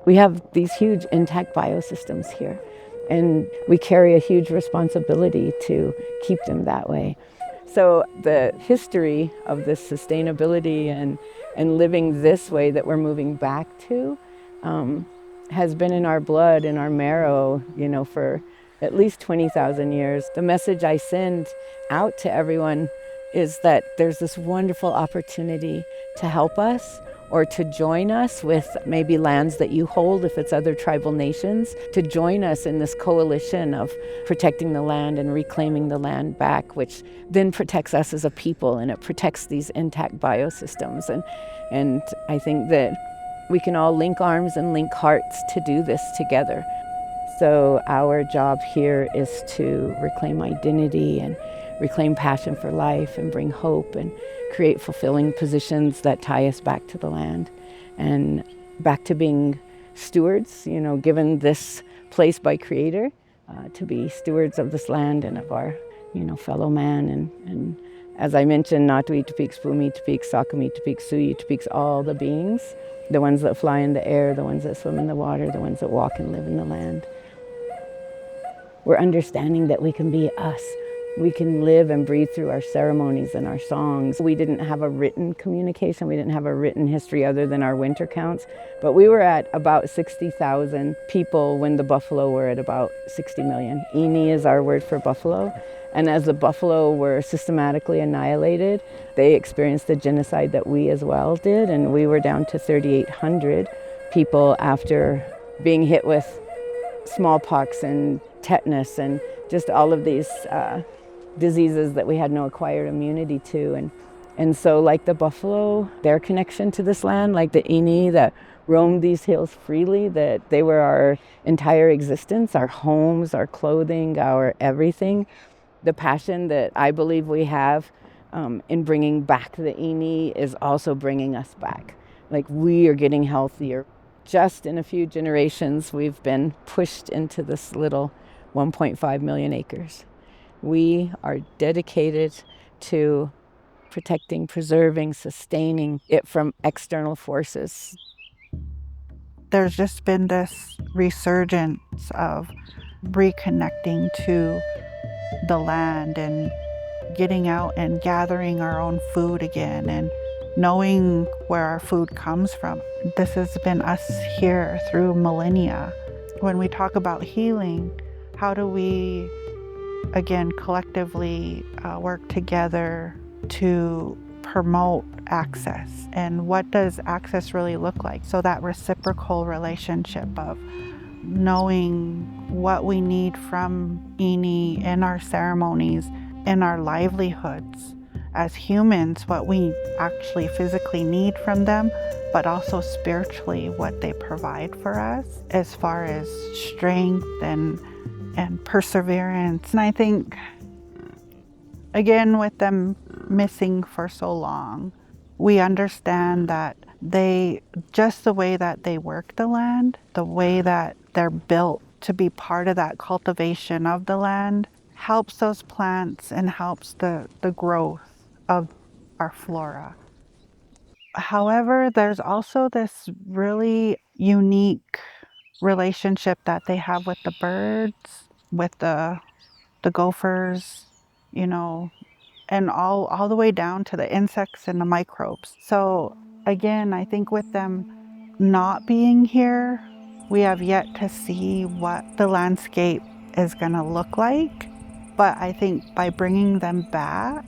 We have these huge intact biosystems here, and we carry a huge responsibility to keep them that way. So the history of this sustainability and living this way that we're moving back to has been in our blood, in our marrow, for at least 20,000 years. The message I send out to everyone is that there's this wonderful opportunity to help us or to join us with maybe lands that you hold, if it's other tribal nations, to join us in this coalition of protecting the land and reclaiming the land back, which then protects us as a people, and it protects these intact biosystems. And I think that we can all link arms and link hearts to do this together. So our job here is to reclaim identity and reclaim passion for life and bring hope and create fulfilling positions that tie us back to the land and back to being stewards, given this place by Creator, to be stewards of this land and of our, fellow man. And as I mentioned, Natui Tupik, Spumi Tupik, Sakumi Tupik, Suyi Tupik, all the beings, the ones that fly in the air, the ones that swim in the water, the ones that walk and live in the land. We're understanding that we can be us. We can live and breathe through our ceremonies and our songs. We didn't have a written communication. We didn't have a written history other than our winter counts. But we were at about 60,000 people when the buffalo were at about 60 million. Ini is our word for buffalo. And as the buffalo were systematically annihilated, they experienced the genocide that we as well did. And we were down to 3,800 people after being hit with smallpox and tetanus and just all of these diseases that we had no acquired immunity to. And so like the buffalo, their connection to this land, like the Ini that roamed these hills freely, that they were our entire existence, our homes, our clothing, our everything. The passion that I believe we have in bringing back the Ini is also bringing us back. Like we are getting healthier. Just in a few generations, we've been pushed into this little 1.5 million acres. We are dedicated to protecting, preserving, sustaining it from external forces. There's just been this resurgence of reconnecting to the land and getting out and gathering our own food again and knowing where our food comes from. This has been us here through millennia. When we talk about healing, how do we, again, collectively work together to promote access? And what does access really look like? So that reciprocal relationship of knowing what we need from Ini in our ceremonies, in our livelihoods as humans, what we actually physically need from them, but also spiritually what they provide for us as far as strength and perseverance. And I think, again, with them missing for so long, we understand that just the way that they work the land, the way that they're built to be part of that cultivation of the land, helps those plants and helps the growth of our flora. However, there's also this really unique relationship that they have with the birds, with the gophers, and all the way down to the insects and the microbes. So again, I think with them not being here, we have yet to see what the landscape is going to look like. But I think by bringing them back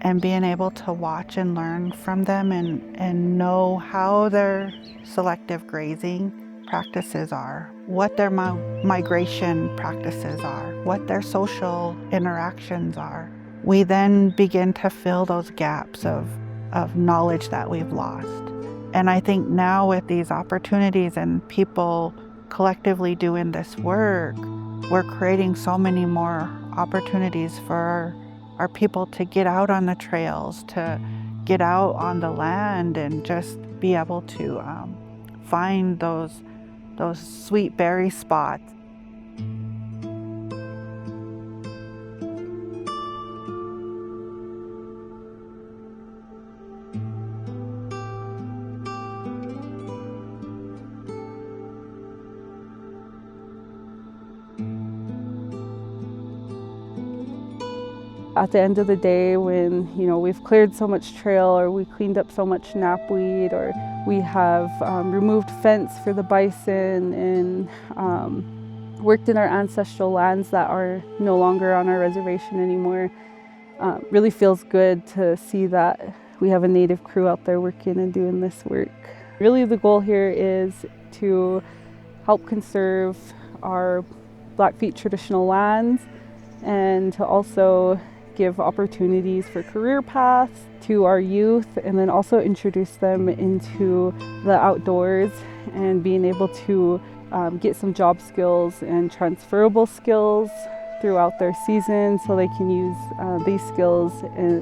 and being able to watch and learn from them and know how their selective grazing practices are, what their migration practices are, what their social interactions are, we then begin to fill those gaps of knowledge that we've lost. And I think now with these opportunities and people collectively doing this work, we're creating so many more opportunities for our people to get out on the trails, to get out on the land and just be able to find those sweet berry spots. At the end of the day, when we've cleared so much trail, or we cleaned up so much knapweed, or we have removed fence for the bison, and worked in our ancestral lands that are no longer on our reservation anymore, really feels good to see that we have a Native crew out there working and doing this work. Really, the goal here is to help conserve our Blackfeet traditional lands, and to also give opportunities for career paths to our youth, and then also introduce them into the outdoors and being able to get some job skills and transferable skills throughout their season, so they can use these skills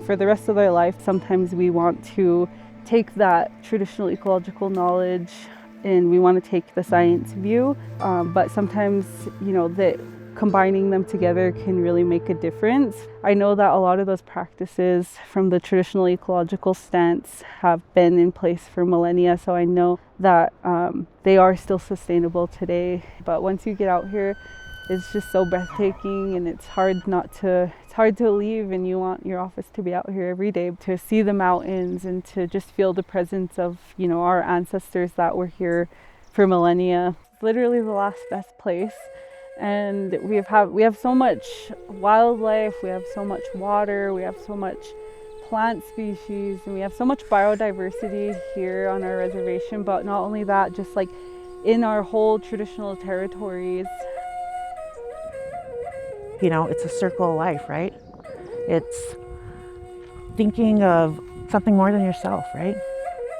for the rest of their life. Sometimes we want to take that traditional ecological knowledge and we want to take the science view, but sometimes that combining them together can really make a difference. I know that a lot of those practices from the traditional ecological stance have been in place for millennia, so I know that they are still sustainable today. But once you get out here, it's just so breathtaking, and it's hard to leave, and you want your office to be out here every day to see the mountains and to just feel the presence of our ancestors that were here for millennia. It's literally the last best place. And we have so much wildlife, we have so much water, we have so much plant species, and we have so much biodiversity here on our reservation. But not only that, just like in our whole traditional territories. It's a circle of life, right? It's thinking of something more than yourself, right?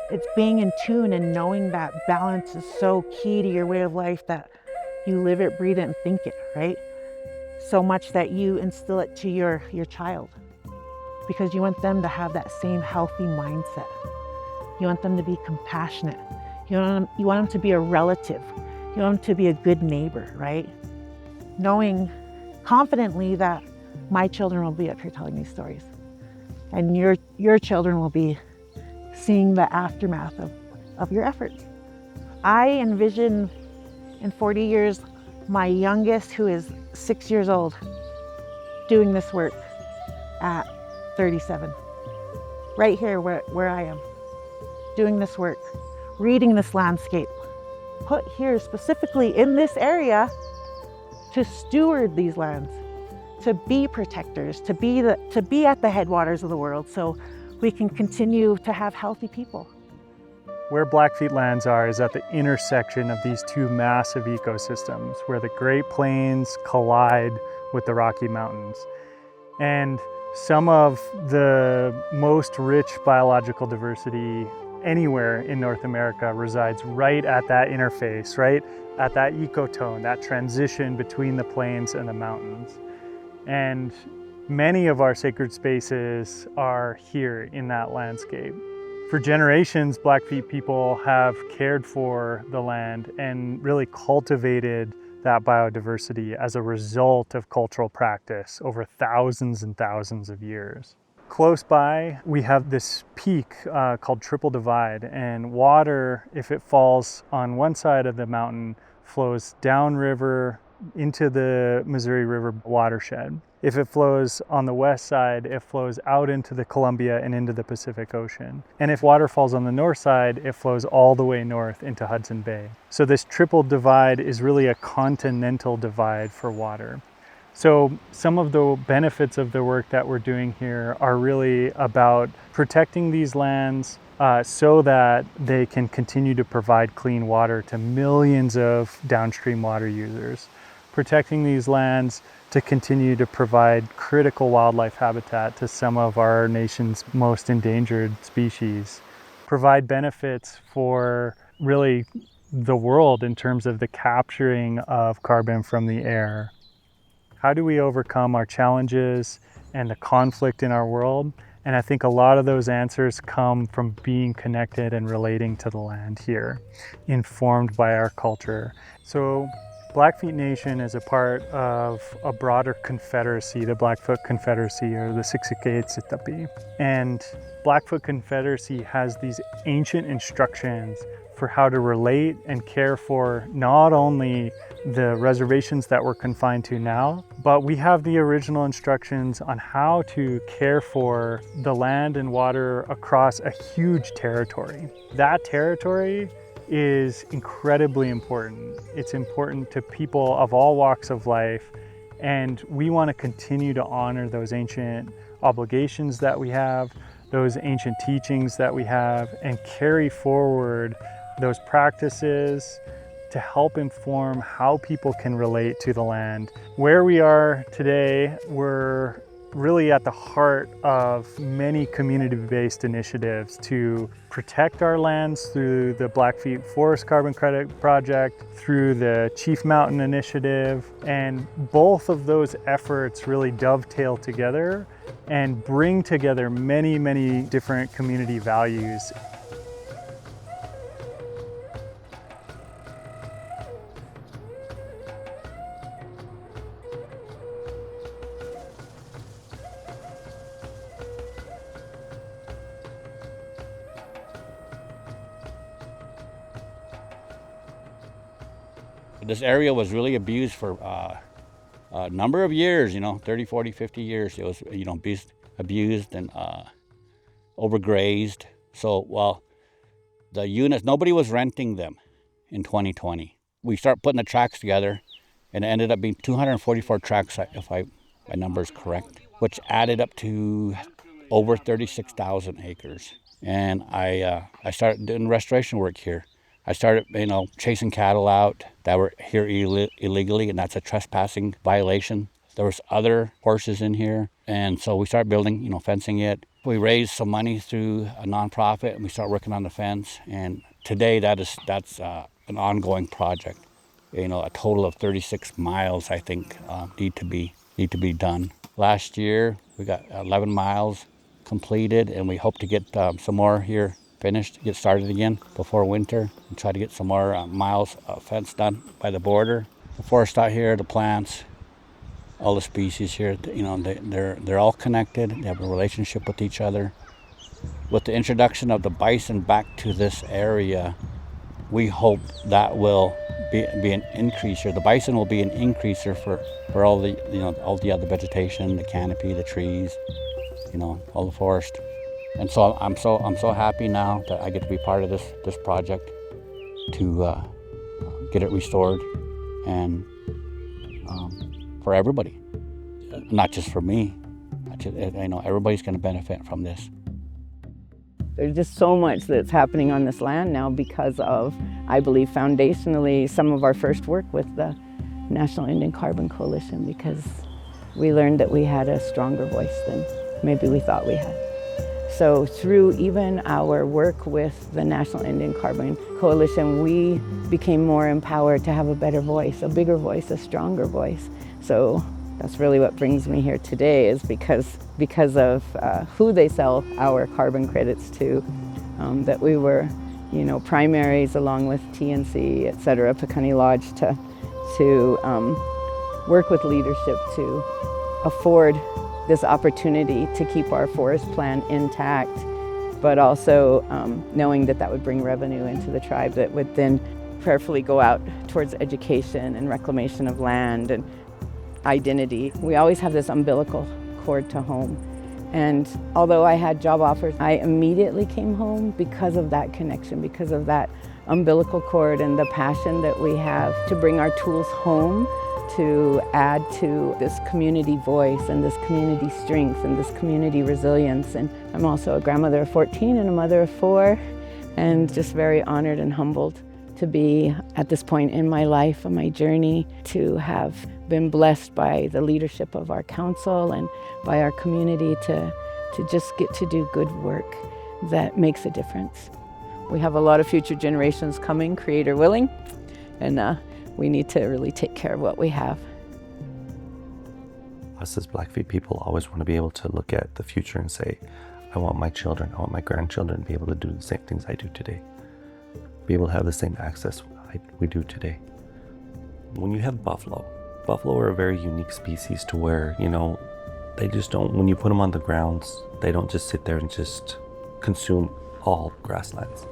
It's being in tune and knowing that balance is so key to your way of life, that you live it, breathe it, and think it, right? So much that you instill it to your child, because you want them to have that same healthy mindset. You want them to be compassionate. You want them to be a relative. You want them to be a good neighbor, right? Knowing confidently that my children will be up here telling these stories, and your children will be seeing the aftermath of your efforts. I envision in 40 years, my youngest, who is 6 years old, doing this work at 37. Right here where I am, doing this work, reading this landscape, put here specifically in this area to steward these lands, to be protectors, to be at the headwaters of the world, so we can continue to have healthy people. Where Blackfeet lands are is at the intersection of these two massive ecosystems, where the Great Plains collide with the Rocky Mountains. And some of the most rich biological diversity anywhere in North America resides right at that interface, right at that ecotone, that transition between the plains and the mountains. And many of our sacred spaces are here in that landscape. For generations, Blackfeet people have cared for the land and really cultivated that biodiversity as a result of cultural practice over thousands and thousands of years. Close by, we have this peak called Triple Divide, and water, if it falls on one side of the mountain, flows downriver into the Missouri River watershed. If it flows on the west side, it flows out into the Columbia and into the Pacific Ocean. And if water falls on the north side, it flows all the way north into Hudson Bay. So this triple divide is really a continental divide for water. So some of the benefits of the work that we're doing here are really about protecting these lands so that they can continue to provide clean water to millions of downstream water users. Protecting these lands to continue to provide critical wildlife habitat to some of our nation's most endangered species. Provide benefits for really the world in terms of the capturing of carbon from the air. How do we overcome our challenges and the conflict in our world? And I think a lot of those answers come from being connected and relating to the land here, informed by our culture. So Blackfeet Nation is a part of a broader confederacy, the Blackfoot Confederacy, or the Siksikaitsitapi. And Blackfoot Confederacy has these ancient instructions for how to relate and care for not only the reservations that we're confined to now, but we have the original instructions on how to care for the land and water across a huge territory. That territory is incredibly important. It's important to people of all walks of life, and we want to continue to honor those ancient obligations that we have, those ancient teachings that we have, and carry forward those practices to help inform how people can relate to the land. Where we are today, we're really at the heart of many community-based initiatives to protect our lands through the Blackfeet Forest Carbon Credit Project, through the Chief Mountain Initiative, and both of those efforts really dovetail together and bring together many, many different community values. This area was really abused for a number of years, 30, 40, 50 years. It was, abused and overgrazed. So, well, the units, nobody was renting them in 2020. We started putting the tracks together, and it ended up being 244 tracks, if my number is correct, which added up to over 36,000 acres. And I started doing restoration work here. I started, chasing cattle out that were here illegally, and that's a trespassing violation. There was other horses in here, and so we started building, fencing it. We raised some money through a nonprofit, and we started working on the fence. And today, that's an ongoing project. A total of 36 miles, I think, need to be done. Last year, we got 11 miles completed, and we hope to get some more here finished, get started again before winter, and try to get some more miles of fence done by the border. The forest out here, the plants, all the species here, they're all connected. They have a relationship with each other. With the introduction of the bison back to this area, we hope that will be an increaser. The bison will be an increaser for all the other vegetation, the canopy, the trees, all the forest. And so I'm so happy now that I get to be part of this project to get it restored, and for everybody, not just for me. Everybody's going to benefit from this. There's just so much that's happening on this land now because of, I believe, foundationally, some of our first work with the National Indian Carbon Coalition, because we learned that we had a stronger voice than maybe we thought we had. So through even our work with the National Indian Carbon Coalition, we became more empowered to have a better voice, a bigger voice, a stronger voice. So that's really what brings me here today, is because of who they sell our carbon credits to, that we were, primaries along with TNC, et cetera, Piikani Lodge, to work with leadership to afford this opportunity to keep our forest plan intact, but also knowing that would bring revenue into the tribe that would then prayerfully go out towards education and reclamation of land and identity. We always have this umbilical cord to home. And although I had job offers, I immediately came home because of that connection, because of that umbilical cord and the passion that we have to bring our tools home, to add to this community voice and this community strength and this community resilience. And I'm also a grandmother of 14 and a mother of 4, and just very honored and humbled to be at this point in my life and my journey, to have been blessed by the leadership of our council and by our community to just get to do good work that makes a difference. We have a lot of future generations coming, Creator willing, and we need to really take care of what we have. Us as Blackfeet people always want to be able to look at the future and say, I want my children, I want my grandchildren to be able to do the same things I do today. Be able to have the same access we do today. When you have buffalo are a very unique species to where, they just don't, when you put them on the grounds, they don't just sit there and just consume all grasslands.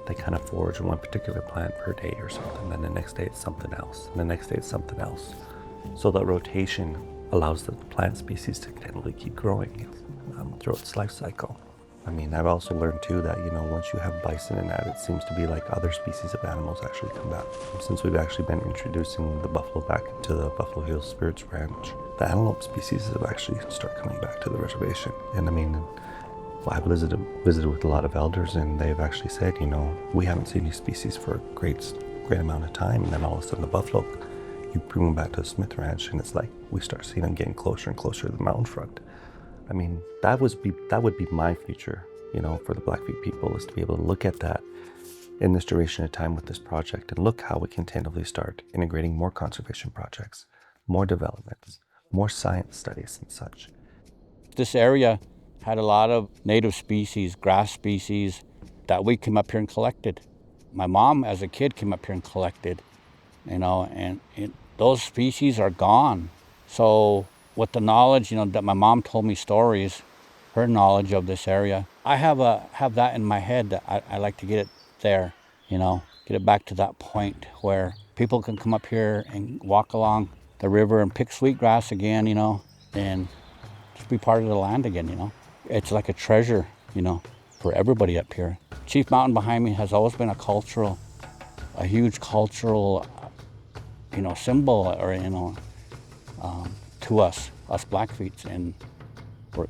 They kind of forage on one particular plant for a day or something, then the next day it's something else, and the next day it's something else. So that rotation allows the plant species to continually keep growing throughout its life cycle. I mean, I've also learned too that, once you have bison and that, it seems to be like other species of animals actually come back. Since we've actually been introducing the buffalo back into the Buffalo Hills Spirits Ranch, the antelope species have actually started coming back to the reservation. And I mean, I visited with a lot of elders, and they've actually said, we haven't seen these species for a great amount of time, and then all of a sudden the buffalo, you bring them back to the Smith Ranch, and it's like we start seeing them getting closer and closer to the mountain front. I mean, that would be my future, for the Blackfeet people, is to be able to look at that in this duration of time with this project and look how we can tentatively start integrating more conservation projects, more developments, more science studies and such. This area had a lot of native species, grass species, that we came up here and collected. My mom, as a kid, came up here and collected, and those species are gone. So with the knowledge, that my mom told me stories, her knowledge of this area, I have that in my head that I like to get it there, get it back to that point where people can come up here and walk along the river and pick sweetgrass again, and just be part of the land again, It's like a treasure, for everybody up here. Chief Mountain behind me has always been a huge cultural, symbol, or, to us Blackfeets, and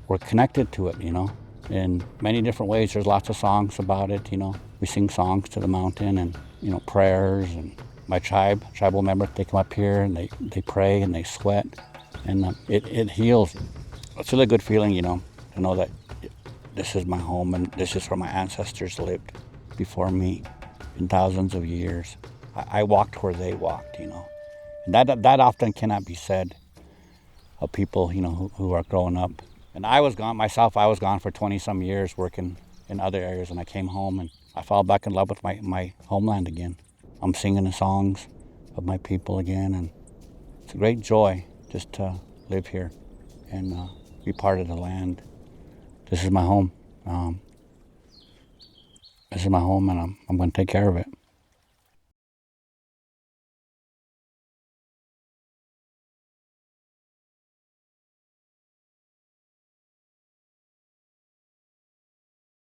we're connected to it, in many different ways. There's lots of songs about it, We sing songs to the mountain, and, prayers, and my tribal members, they come up here and they pray and they sweat, and it heals. It's a really good feeling, to know that this is my home and this is where my ancestors lived before me in thousands of years. I walked where they walked, and that often cannot be said of people, who are growing up. And I was gone for 20-some years working in other areas, and I came home and I fell back in love with my homeland again. I'm singing the songs of my people again, and it's a great joy just to live here and be part of the land. This is my home. And I'm going to take care of it.